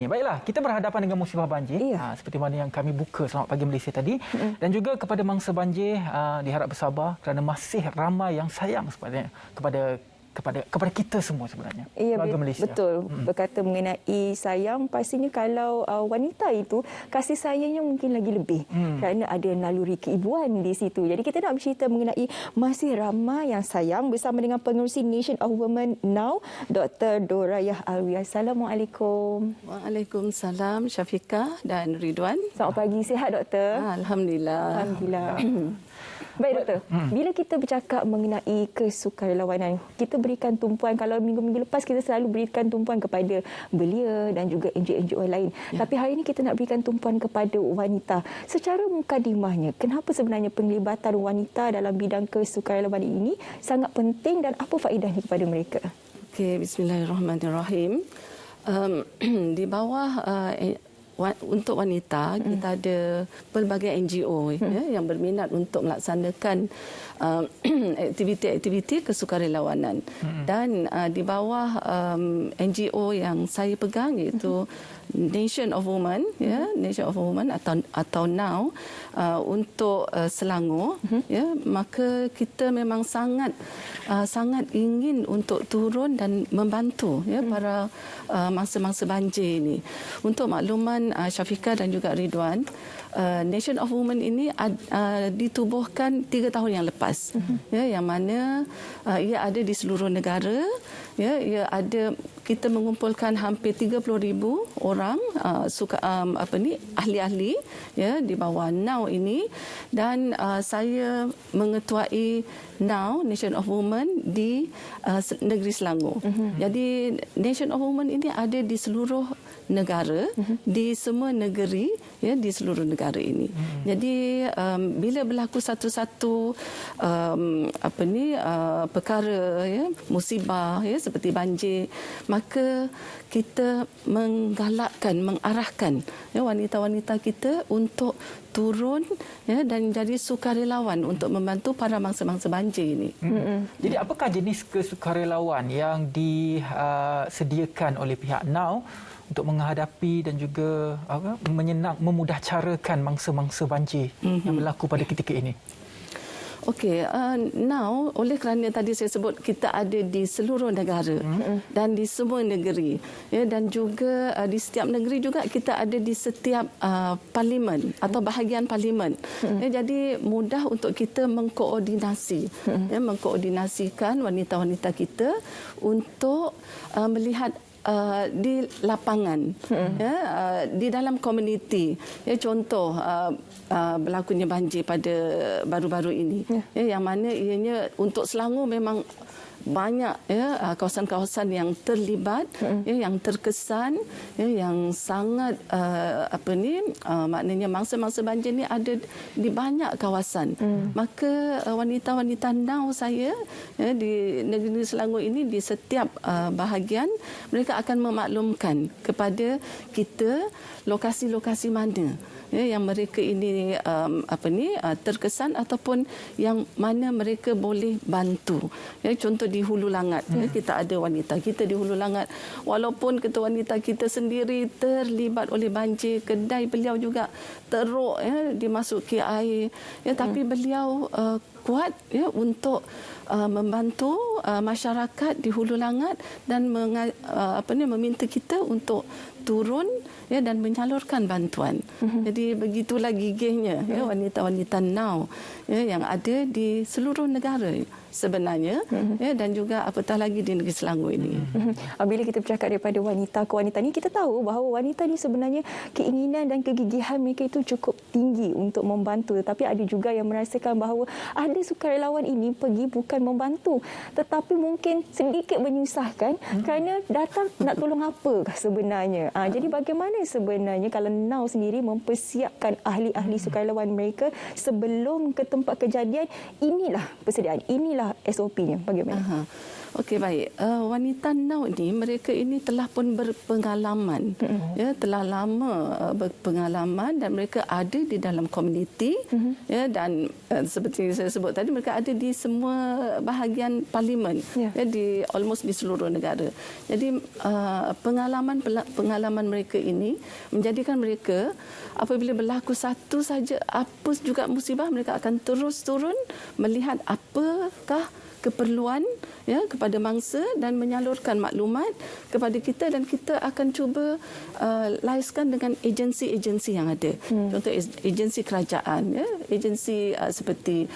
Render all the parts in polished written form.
Baiklah, kita berhadapan dengan musibah banjir seperti mana yang kami buka Selamat Pagi Malaysia tadi dan juga kepada mangsa banjir diharap bersabar kerana masih ramai yang sayang kepada kita semua sebenarnya. Keluarga Malaysia. Betul. Berkata mengenai sayang, pastinya kalau wanita itu kasih sayangnya mungkin lagi lebih kerana ada naluri keibuan di situ. Jadi kita nak bercerita mengenai masih ramai yang sayang bersama dengan pengerusi Nation of Women Now, Dr. Dorayah Alwi. Assalamualaikum. Waalaikumsalam Syafiqah dan Ridwan. Selamat pagi, sihat doktor? Alhamdulillah. Alhamdulillah. Baik doktor, bila kita bercakap mengenai kesukarelawanan, kita berikan tumpuan, kalau minggu-minggu lepas kita selalu berikan tumpuan kepada belia dan juga NGO-NGO lain. Tapi hari ini kita nak berikan tumpuan kepada wanita. Secara mukadimahnya, kenapa sebenarnya penglibatan wanita dalam bidang kesukarelawanan ini sangat penting dan apa faedahnya kepada mereka? Okey, bismillahirrahmanirrahim. Di bawah untuk wanita, kita ada pelbagai NGO yang berminat untuk melaksanakan aktiviti-aktiviti kesukarelawanan. Dan di bawah NGO yang saya pegang iaitu Nation of Women, Nation of Women atau Now untuk Selangor, maka kita memang sangat ingin untuk turun dan membantu para mangsa-mangsa banjir ini. Untuk makluman Syafiqah dan juga Ridwan, Nation of Women ini ditubuhkan 3 tahun yang lepas, yang mana ia ada di seluruh negara. Ia ada, kita mengumpulkan hampir 30,000 orang ahli-ahli di bawah Now ini, dan saya mengetuai Now Nation of Women di negeri Selangor. Jadi Nation of Women ini ada di seluruh negara, di semua negeri, di seluruh negara ini. Jadi bila berlaku satu-satu perkara, musibah seperti banjir, maka kita mengarahkan wanita-wanita kita untuk turun dan jadi sukarelawan untuk membantu para mangsa-mangsa banjir ini. Jadi apakah jenis kesukarelawan yang disediakan oleh pihak Now untuk menghadapi dan juga memudah carakan mangsa-mangsa banjir yang berlaku pada ketika ini? Okey, Now, oleh kerana tadi saya sebut kita ada di seluruh negara dan di semua negeri, dan juga di setiap negeri juga kita ada di setiap parlimen atau bahagian parlimen. Jadi mudah untuk kita mengkoordinasikan wanita-wanita kita untuk melihat di lapangan, di dalam komuniti. Contoh berlakunya banjir pada baru-baru ini, yang mana ianya untuk Selangor memang banyak kawasan-kawasan yang terlibat, yang terkesan, yang sangat maknanya mangsa-mangsa banjir ni ada di banyak kawasan. Maka wanita-wanita Now saya di negeri Selangor ini, di setiap bahagian, mereka akan memaklumkan kepada kita lokasi-lokasi mana yang mereka ini terkesan ataupun yang mana mereka boleh bantu. Contoh di Hulu Langat, kita ada wanita kita di Hulu Langat, walaupun ketua wanita kita sendiri terlibat oleh banjir, kedai beliau juga teruk, dimasuki air, tapi beliau kuat untuk membantu masyarakat di Hulu Langat dan meminta kita untuk turun dan menyalurkan bantuan. Jadi begitulah gigihnya wanita-wanita Now yang ada di seluruh negara sebenarnya, dan juga apatah lagi di negeri Selangor ini. Bila kita bercakap daripada wanita ke wanita ni, kita tahu bahawa wanita ni sebenarnya keinginan dan kegigihan mereka itu cukup tinggi untuk membantu, tetapi ada juga yang merasakan bahawa ada sukarelawan ini pergi bukan membantu tetapi mungkin sedikit menyusahkan kerana datang nak tolong apa sebenarnya. Jadi bagaimana sebenarnya kalau Now sendiri mempersiapkan ahli-ahli sukarelawan mereka sebelum ke tempat kejadian? Inilah persediaan, inilah SOP-nya. Bagaimana? Okey, baik. Wanita Now ini, mereka ini telah pun berpengalaman. Ya, telah lama berpengalaman dan mereka ada di dalam komuniti. Ya, dan seperti saya sebut tadi, mereka ada di semua bahagian parlimen. Ya, di almost di seluruh negara. Jadi pengalaman mereka ini menjadikan mereka apabila berlaku satu saja apa juga musibah, mereka akan terus turun melihat apakah keperluan ya kepada mangsa dan menyalurkan maklumat kepada kita, dan kita akan cuba liaiskan dengan agensi-agensi yang ada. Contoh agensi kerajaan, ya, agensi seperti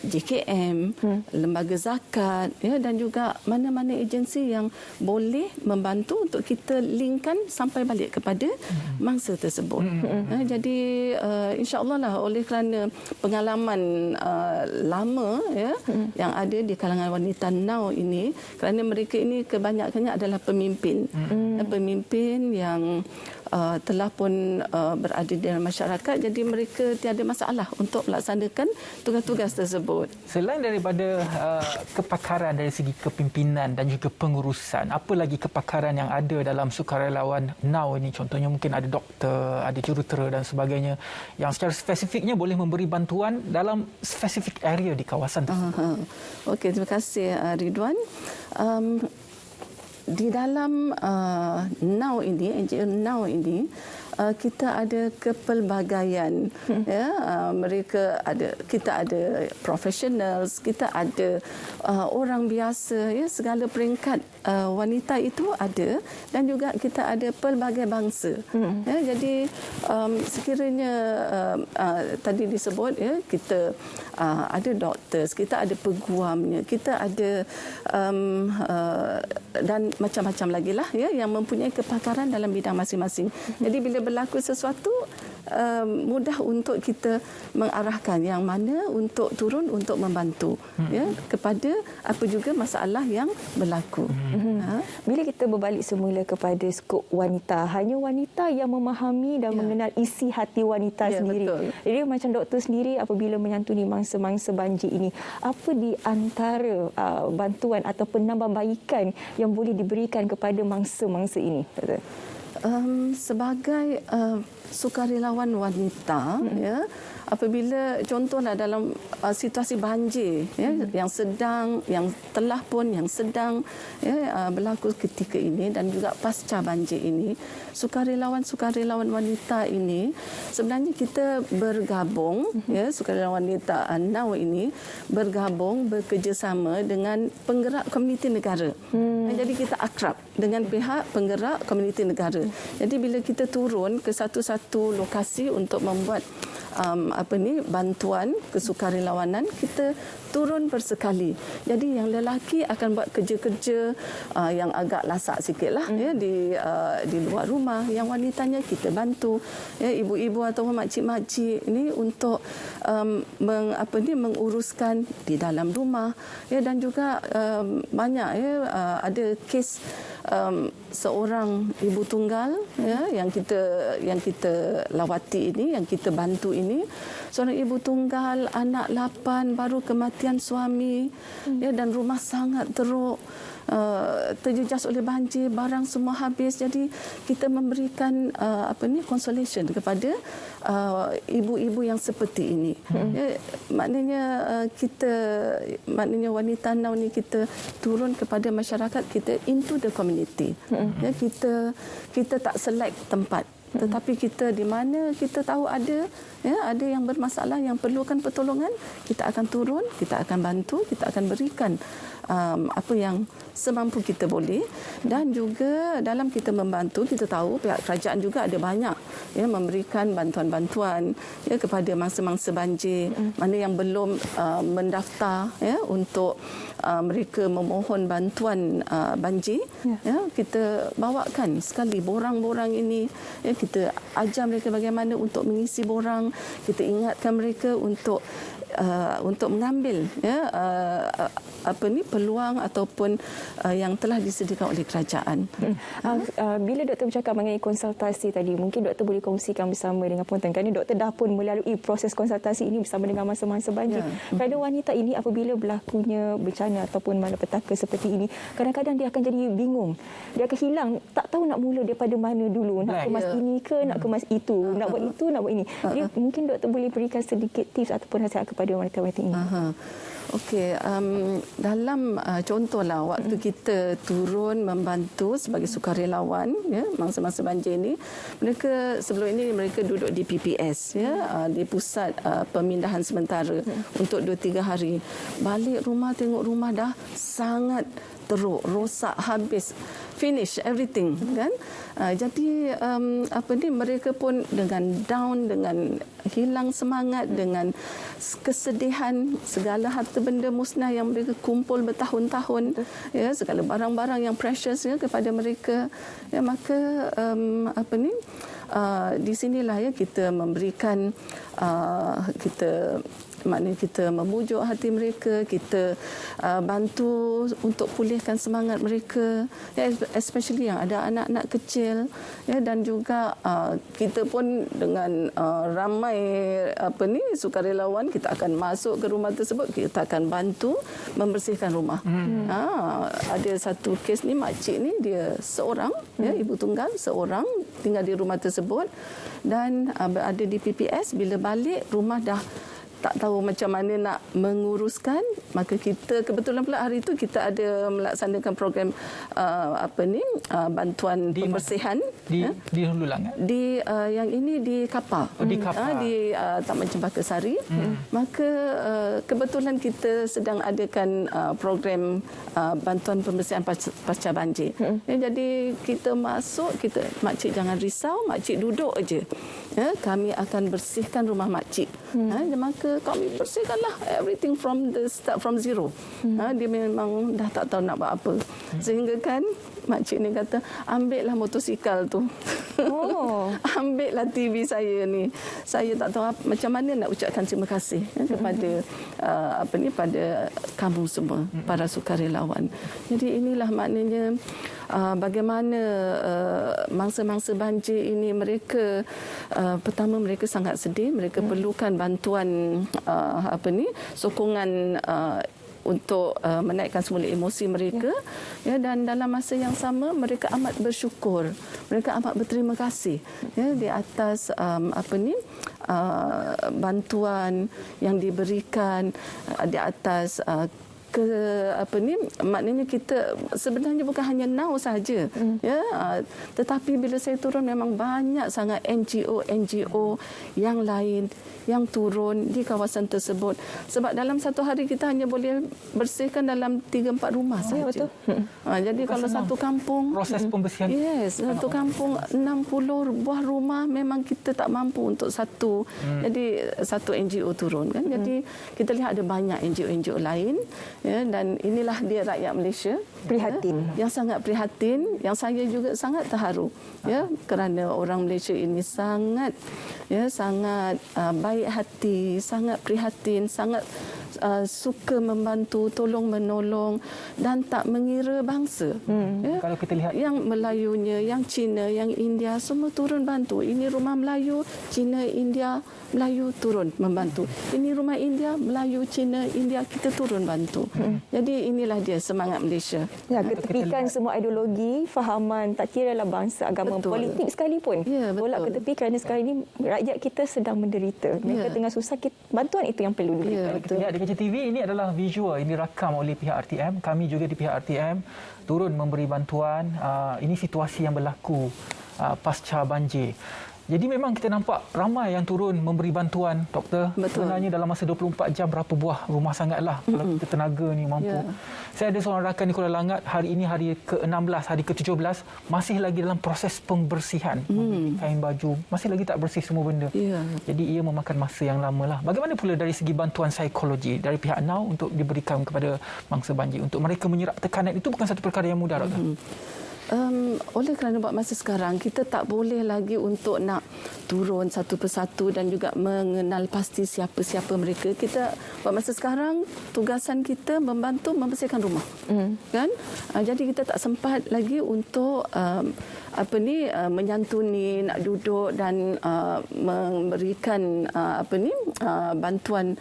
JKM, lembaga zakat, ya, dan juga mana-mana agensi yang boleh membantu untuk kita linkkan sampai balik kepada mangsa tersebut. Jadi insya-Allah lah, oleh kerana pengalaman lama ya yang ada di kalangan wanita Now ini, kerana mereka ini kebanyakannya adalah pemimpin. Pemimpin yang telah pun berada di dalam masyarakat, jadi mereka tiada masalah untuk melaksanakan tugas-tugas tersebut. Selain daripada kepakaran dari segi kepimpinan dan juga pengurusan, apa lagi kepakaran yang ada dalam sukarelawan Now ini? Contohnya mungkin ada doktor, ada jurutera dan sebagainya yang secara spesifiknya boleh memberi bantuan dalam spesifik area di kawasan tersebut. Okey, terima kasih Ridwan. Di dalam Now ini, NGO Now ini, kita ada kepelbagaian. Ya, kita ada professionals, kita ada orang biasa, ya, segala peringkat wanita itu ada, dan juga kita ada pelbagai bangsa. Ya, jadi sekiranya tadi disebut, ya, kita ada doktor, kita ada peguamnya, kita ada dan macam-macam lagi lah, ya, yang mempunyai kepakaran dalam bidang masing-masing. Jadi bila berlaku sesuatu, mudah untuk kita mengarahkan yang mana untuk turun untuk membantu, ya, kepada apa juga masalah yang berlaku. Bila kita berbalik semula kepada skop wanita, hanya wanita yang memahami dan mengenal isi hati wanita sendiri. Betul. Jadi macam doktor sendiri apabila menyantuni mangsa-mangsa banjir ini, apa di antara bantuan atau penambahbaikan yang boleh diberikan kepada mangsa-mangsa ini, doktor? Sebagai sukarelawan wanita, ya, apabila contohlah dalam situasi banjir, ya, yang sedang, yang telah pun, yang sedang, ya, berlaku ketika ini dan juga pasca banjir ini, sukarelawan wanita ini sebenarnya kita bergabung, ya, sukarelawan wanita Now ini bergabung, bekerjasama dengan penggerak komuniti negara. Jadi kita akrab dengan pihak penggerak komuniti negara. Jadi bila kita turun ke satu-satu lokasi untuk membuat bantuan kesukarelawanan, kita turun bersekali. Jadi yang lelaki akan buat kerja-kerja yang agak lasak sikitlah, ya, di luar rumah. Yang wanitanya kita bantu, ya, ibu-ibu atau makcik-makcik ini untuk menguruskan di dalam rumah, ya, dan juga banyak, ya, ada kes seorang ibu tunggal, ya, yang kita lawati ini, yang kita bantu ini, seorang ibu tunggal, anak 8, baru kematian suami, ya, dan rumah sangat teruk, terjejas oleh banjir, barang semua habis. Jadi kita memberikan consolation kepada ibu-ibu yang seperti ini. Ya, maknanya wanita Now ni kita turun kepada masyarakat kita, into the community. Ya, kita tak select tempat, tetapi kita di mana kita tahu ada yang bermasalah yang perlukan pertolongan, kita akan turun, kita akan bantu, kita akan berikan apa yang semampu kita boleh. Dan juga dalam kita membantu, kita tahu pihak kerajaan juga ada banyak, ya, memberikan bantuan-bantuan, ya, kepada mangsa-mangsa banjir, mana yang belum mendaftar, ya, untuk mereka memohon bantuan banjir, ya, kita bawakan sekali borang-borang ini, ya, kita ajar mereka bagaimana untuk mengisi borang, kita ingatkan mereka untuk untuk mengambil peluang ataupun yang telah disediakan oleh kerajaan. Bila doktor bercakap mengenai konsultasi tadi, mungkin doktor boleh kongsikan bersama dengan penonton, kerana doktor dah pun melalui proses konsultasi ini bersama dengan mangsa-mangsa banjir. Pada wanita ini apabila berlakunya bencana ataupun malapetaka seperti ini, kadang-kadang dia akan jadi bingung. Dia akan hilang, tak tahu nak mula daripada mana dulu. Nak kemas ini ke, nak kemas itu, nak buat itu, nak buat ini. Jadi mungkin doktor boleh berikan sedikit tips ataupun nasihat kepada wanita-wanita ini. Okey, dalam contohlah waktu kita turun membantu sebagai sukarelawan, mangsa-mangsa banjir ini, mereka sebelum ini mereka duduk di PPS, di pusat pemindahan sementara untuk 2-3 hari. Balik rumah tengok rumah dah sangat teruk, rosak habis, finish everything, kan? Jadi mereka pun dengan down, dengan hilang semangat, dengan kesedihan, segala harta benda musnah yang mereka kumpul bertahun-tahun, segala barang-barang yang precious kepada mereka, maka di sinilah kita memberikan maknanya kita memujuk hati mereka, kita bantu untuk pulihkan semangat mereka, especially yang ada anak-anak kecil, dan juga kita pun dengan ramai sukarelawan, kita akan masuk ke rumah tersebut, kita akan bantu membersihkan rumah. Ada satu kes ni, makcik ni dia seorang, ibu tunggal seorang tinggal di rumah tersebut dan berada di PPS. Bila balik rumah dah tak tahu macam mana nak menguruskan, maka kita kebetulan pula hari itu kita ada melaksanakan program bantuan pembersihan di Hulu Langat. Di yang ini di Kapar. Di Kapar. Di Taman Cempaka Sari. Maka kebetulan kita sedang adakan program bantuan pembersihan pasca banjir. Jadi kita masuk, makcik jangan risau, makcik duduk aja. Kami akan bersihkan rumah makcik. Maka kami bersihkanlah everything from the start, from zero. Dia memang dah tak tahu nak buat apa. Sehingga kan makcik ni kata, ambillah motosikal tu. Ambillah TV saya ni. Saya tak tahu macam mana nak ucapkan terima kasih kepada pada kamu semua, para sukarelawan. Jadi inilah maknanya bagaimana mangsa-mangsa banjir ini, mereka pertama mereka sangat sedih, mereka perlukan bantuan sokongan untuk menaikkan semula emosi mereka, dan dalam masa yang sama mereka amat bersyukur, mereka amat berterima kasih di atas bantuan yang diberikan, di atas maknanya kita sebenarnya bukan hanya now saja, tetapi bila saya turun memang banyak sangat NGO yang lain yang turun di kawasan tersebut, sebab dalam satu hari kita hanya boleh bersihkan dalam 3-4 rumah saja. Betul. Jadi kalau satu kampung, proses pembersihan, satu kampung 60 buah rumah, memang kita tak mampu untuk satu. Jadi satu NGO turun, kan. Jadi kita lihat ada banyak NGO lain, dan inilah dia rakyat Malaysia Prihatin. yang sangat prihatin, yang saya juga sangat terharu, kerana orang Malaysia ini sangat baik hati, sangat prihatin, sangat suka membantu, tolong menolong dan tak mengira bangsa. Kalau kita lihat yang Melayunya, yang Cina, yang India, semua turun bantu. Ini rumah Melayu, Cina, India, Melayu turun membantu. Ini rumah India, Melayu, Cina, India, kita turun bantu. Jadi inilah dia semangat Malaysia. Ketepikan semua ideologi, fahaman, tak kira lah bangsa, agama, politik sekalipun. Tolak ke tepi, kerana sekarang ini rakyat kita sedang menderita. Mereka tengah susah, bantuan itu yang perlu diberikan. Kita lihat di Kecil TV, ini adalah visual, ini rakam oleh pihak RTM. Kami juga di pihak RTM turun memberi bantuan. Ini situasi yang berlaku pasca banjir. Jadi memang kita nampak ramai yang turun memberi bantuan, Doktor. Betul. Sebenarnya dalam masa 24 jam berapa buah rumah sangatlah kalau kita tenaga ni mampu. Saya ada seorang rakan di Kuala Langat, hari ini hari ke-16, hari ke-17, masih lagi dalam proses pembersihan. Kain baju, masih lagi tak bersih semua benda. Jadi ia memakan masa yang lama lah. Bagaimana pula dari segi bantuan psikologi dari pihak NAW untuk diberikan kepada mangsa banjir, untuk mereka menyerap tekanan itu bukan satu perkara yang mudah, Doktor? Oleh kerana buat masa sekarang kita tak boleh lagi untuk nak turun satu persatu dan juga mengenal pasti siapa-siapa mereka. Kita buat masa sekarang tugasan kita membantu membersihkan rumah. Kan? Jadi kita tak sempat lagi untuk menyantuni, nak duduk dan memberikan bantuan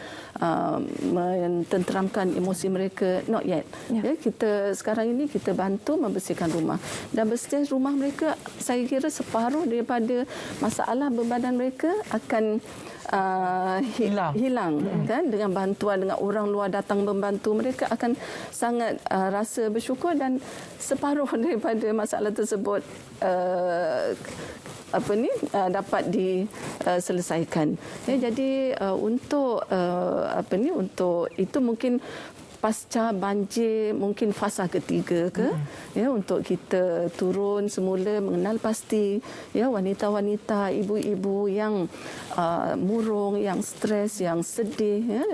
mententeramkan emosi mereka. Not yet. Ya, kita sekarang ini kita bantu membersihkan rumah. Dan bersih rumah mereka, saya kira separuh daripada masalah bebanan mereka akan hilang kan, dengan bantuan, dengan orang luar datang membantu, mereka akan sangat rasa bersyukur dan separuh daripada masalah tersebut dapat diselesaikan. Ya, jadi untuk itu mungkin pasca banjir, mungkin fasa ketiga ke, ya, untuk kita turun semula mengenal pasti, ya, wanita-wanita, ibu-ibu yang murung, yang stres, yang sedih, ya,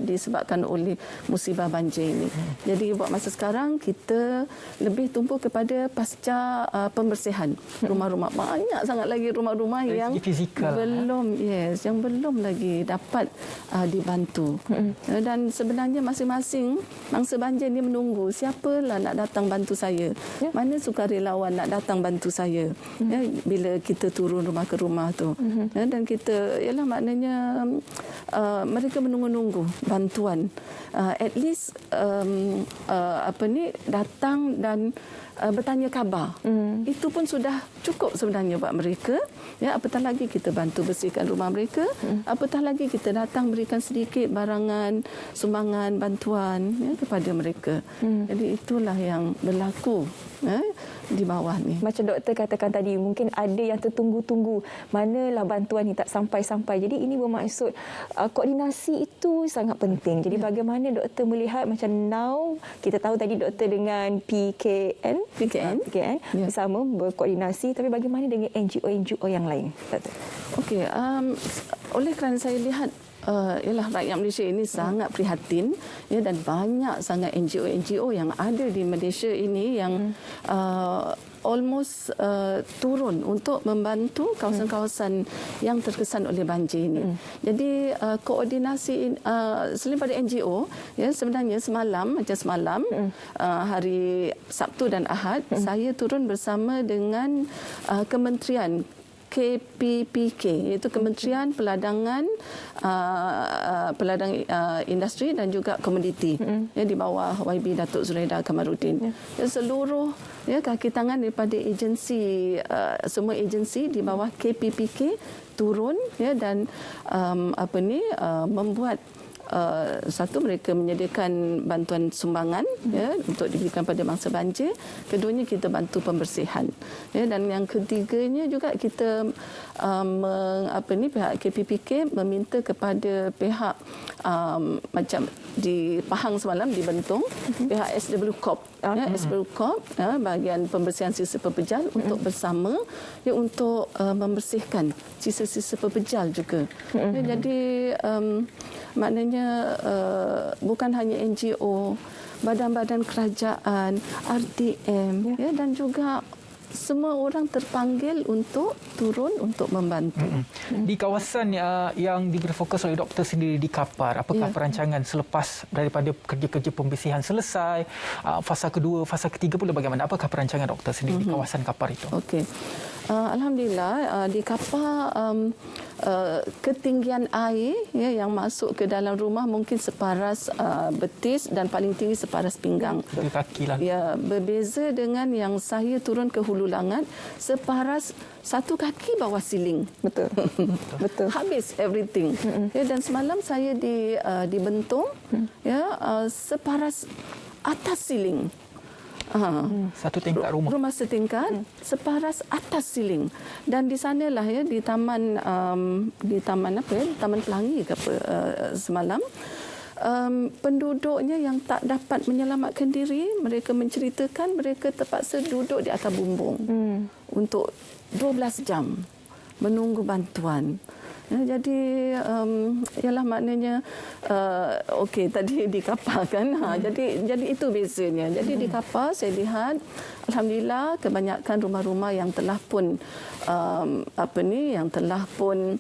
disebabkan oleh musibah banjir ini. Jadi buat masa sekarang kita lebih tumpu kepada pasca pembersihan rumah-rumah. Banyak sangat lagi rumah-rumah yang belum lagi dapat dibantu. Dan sebenarnya masing-masing mangsa banjir ini menunggu siapalah nak datang bantu saya. Mana sukarelawan nak datang bantu saya. Ya, bila kita turun rumah ke rumah tu. Dan kita ialah maknanya mereka menunggu-nunggu bantuan. At least datang dan bertanya khabar. Itu pun sudah cukup sebenarnya buat mereka. Ya, apatah lagi kita bantu bersihkan rumah mereka, apatah lagi kita datang berikan sedikit barangan, sumbangan, bantuan, ya, kepada mereka. Jadi itulah yang berlaku di bawah ni. Macam doktor katakan tadi, mungkin ada yang tertunggu-tunggu, manalah bantuan ni tak sampai-sampai. Jadi ini bermaksud koordinasi itu sangat penting. Jadi bagaimana doktor melihat macam now, kita tahu tadi doktor dengan PKN bersama berkoordinasi, tapi bagaimana dengan NGO-NGO yang lain, doktor? Okey, oleh kerana saya lihat ialah rakyat Malaysia ini sangat prihatin, ya, dan banyak sangat NGO-NGO yang ada di Malaysia ini yang almost turun untuk membantu kawasan-kawasan yang terkesan oleh banjir ini. Jadi koordinasi selain pada NGO, ya, sebenarnya semalam hari Sabtu dan Ahad, saya turun bersama dengan kementerian KPPK, iaitu Kementerian Peladangan Industri dan juga Komoditi, ya, di bawah YB Datuk Zuraidah Kamaruddin. Ya, seluruh, ya, kaki tangan daripada agensi, semua agensi di bawah KPPK turun, ya, dan membuat satu, mereka menyediakan bantuan sumbangan, ya, untuk diberikan pada mangsa banjir. Keduanya kita bantu pembersihan, ya, dan yang ketiganya juga kita pihak KPPK meminta kepada pihak macam di Pahang semalam di Bentong, pihak SW Corp, ya, SW Corp, ya, bahagian pembersihan sisa pepejal untuk bersama, ya, untuk membersihkan sisa-sisa pepejal juga. Ya, jadi maknanya bukan hanya NGO, badan-badan kerajaan, RTM, ya, dan juga semua orang terpanggil untuk turun untuk membantu. Di kawasan yang diberi fokus oleh doktor sendiri di Kapar, apakah perancangan selepas daripada kerja-kerja pembersihan selesai, fasa kedua, fasa ketiga pula bagaimana? Apakah perancangan doktor sendiri di kawasan Kapar itu? Okey. Alhamdulillah, di Kapar ketinggian air, ya, yang masuk ke dalam rumah mungkin separas betis dan paling tinggi separas pinggang. Kaki lah. Ya, berbeza dengan yang saya turun ke Hulu Langat, separas satu kaki bawah siling. Betul. Betul. Habis everything. Ya, dan semalam saya di Bentong, ya, separas atas siling. Satu tingkat rumah. Rumah setingkat, separas atas siling. Dan di sanalah, ya, di taman Taman Pelangi ke apa, semalam, penduduknya yang tak dapat menyelamatkan diri, mereka menceritakan mereka terpaksa duduk di atas bumbung untuk 12 jam menunggu bantuan. Jadi ialah maknanya okey tadi dikapar kan. Jadi itu bezanya. Jadi dikapar saya lihat alhamdulillah kebanyakan rumah-rumah yang telah pun yang telah pun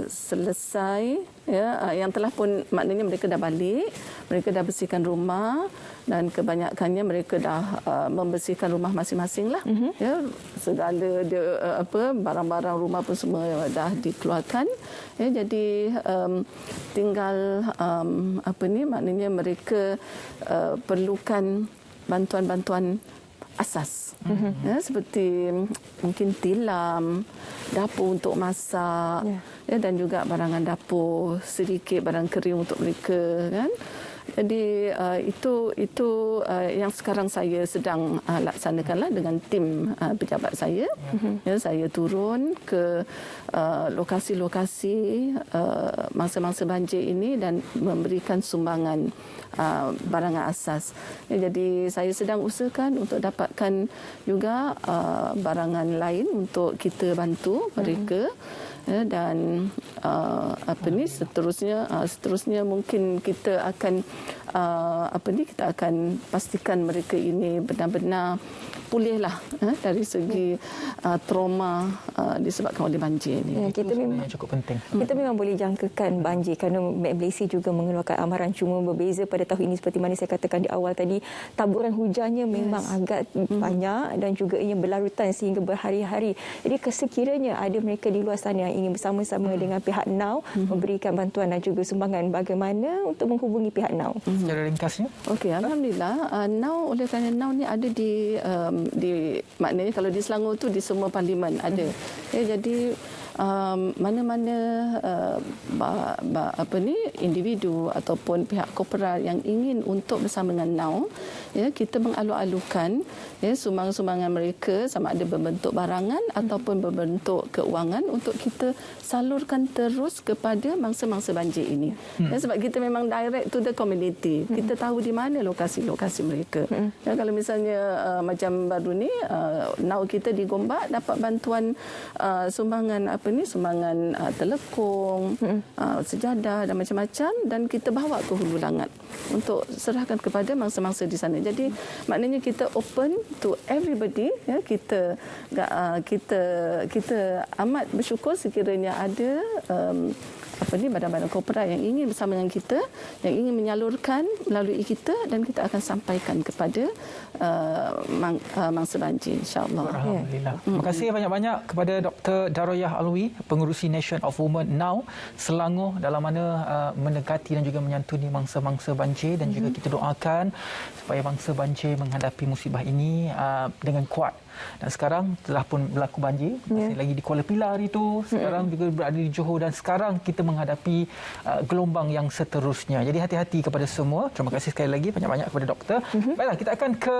selesai, ya, yang telah pun maknanya mereka dah balik, mereka dah bersihkan rumah dan kebanyakannya mereka dah membersihkan rumah masing-masing lah. Ya, segala barang-barang rumah pun semua dah dikeluarkan. Ya, jadi tinggal maknanya mereka perlukan bantuan-bantuan asas, ya, seperti mungkin tilam, dapur untuk masak, ya, dan juga barangan dapur, sedikit barang kering untuk mereka, kan. Jadi itu yang sekarang saya sedang laksanakanlah dengan tim pejabat saya. Ya, saya turun ke lokasi-lokasi mangsa-mangsa banjir ini dan memberikan sumbangan barangan asas. Ya, jadi saya sedang usahakan untuk dapatkan juga barangan lain untuk kita bantu mereka. Ya, dan seterusnya mungkin kita akan kita akan pastikan mereka ini benar-benar pulihlah dari segi trauma disebabkan oleh banjir ini. Ya, kita memang cukup penting. Kita memang boleh jangkakan banjir kerana Malaysia juga mengeluarkan amaran cuma berbeza pada tahun ini seperti mana saya katakan di awal tadi, taburan hujannya memang agak banyak dan juga ia berlarutan sehingga berhari-hari. Jadi sekiranya ada mereka di luar sana yang ingin bersama-sama dengan pihak NAU memberikan bantuan dan juga sumbangan, bagaimana untuk menghubungi pihak NAU? Secara ringkasnya. Okey, alhamdulillah NAU, oleh kerana NAU ni ada di maknanya kalau di Selangor tu di semua parlimen ada. Ya, jadi mana-mana individu ataupun pihak korporat yang ingin untuk bersama dengan NAU, ya, kita mengalu-alukan, ya, sumbangan-sumbangan mereka sama ada berbentuk barangan ataupun berbentuk keuangan untuk kita salurkan terus kepada mangsa-mangsa banjir ini. Ya, sebab kita memang direct to the community. Kita tahu di mana lokasi-lokasi mereka. Ya, kalau misalnya macam baru ni NAU kita di Gombak dapat bantuan sumbangan sumbangan telekung, sejadah dan macam-macam, dan kita bawa ke Hulu Langat untuk serahkan kepada mangsa-mangsa di sana. Jadi maknanya kita open to everybody, ya. Kita amat bersyukur sekiranya ada badan-badan korporat yang ingin bersama dengan kita, yang ingin menyalurkan melalui kita, dan kita akan sampaikan kepada mangsa banjir, insya-Allah. Alhamdulillah. Terima kasih banyak-banyak kepada Dr. Daroyah Alwi, Pengerusi Nation of Women NAU Selangor, dalam mana mendekati dan juga menyantuni mangsa-mangsa banjir, dan juga kita doakan supaya mangsa banjir menghadapi musibah ini dengan kuat. Dan sekarang telah pun berlaku banjir, masih lagi di Kuala Pilar itu, sekarang juga berada di Johor, dan sekarang kita menghadapi gelombang yang seterusnya. Jadi hati-hati kepada semua. Terima kasih sekali lagi banyak-banyak kepada doktor. Baiklah, kita akan ke